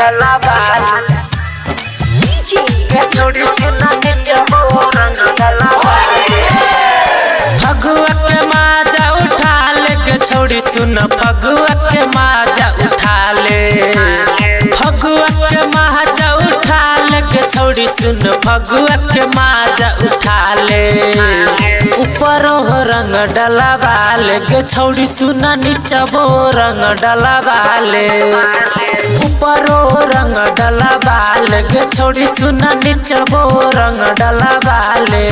डला बाल छोड़ी सुना नीचबो रंग डला फगुआ के माजा उठा ले के छोड़ी सुन फगुआ के माजा उठा ले फगुआ के माजा उठा ले के छोड़ी सुन फगुआ के माजा उठा ले ऊपर हो रंग डला बाल के छोड़ी सुना नीचबो रंग डला बाले ऊपर हो रंग डला बाल के छोड़ी सुना नीचबो रंग डला बाले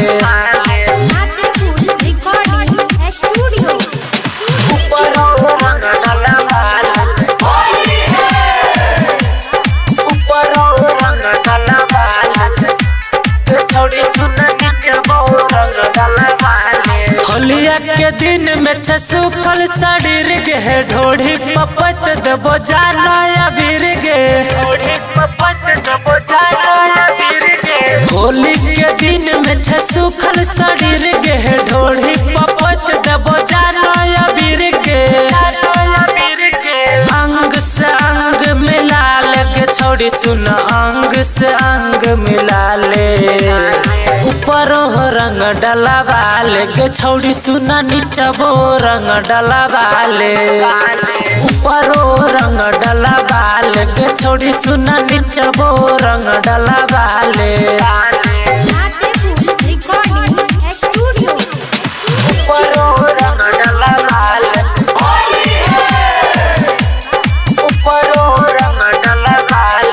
ऊपर हो रंग डला बाल ऊपर हो रंग डला बाल के छोड़ी सुना नीचबो रंग डला बाले होलिया के दिन में सुखल शरीर गे ढोढ़ी पपत दबो जाना अबीर गे होली के दिन में सुखल शरीर गे ढोढ़ी पपत दबो जाना अबीर गे अंग से अंग मिला ले के छोड़ी सुन अंग से अंग मिला ले ऊपर हो रंग डला बाल के छोड़ी सुना नीचबो रंग डला बाले ऊपर हो रंग डला बाल के छोड़ी सुना नीचबो रंग डला बाले ऊपर हो रंग डला बाल ऊपर हो रंग डला बाल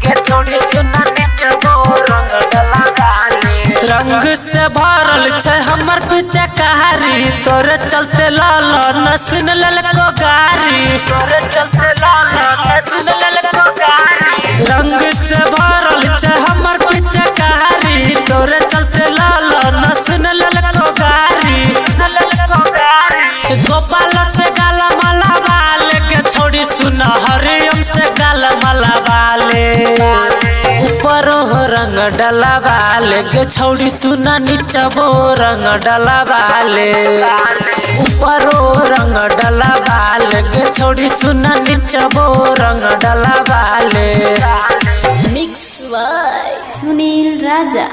के छोड़ी सुना नीचबो रंग डला बाले रंग से भरल छे हमर पीछे कहारी तोरे चलते लाल न सुन ललको गारी तोरे चलते लाल न सुन ललको गारी रंग से भरल छे हमर पीछे कहारी तोरे चलते लाल न सुन ललको गारी गोपाल से गाला माला बाल के छोड़ी सुन हरियम से गाला माला बाले ऊपर हो रंग डला बाल के छोड़ी सुना नीचबो रंग डला बाले ऊपर हो रंग डला बाल के छोड़ी सुना नीचबो रंग डला बाले मिक्स बाय सुनील राजा।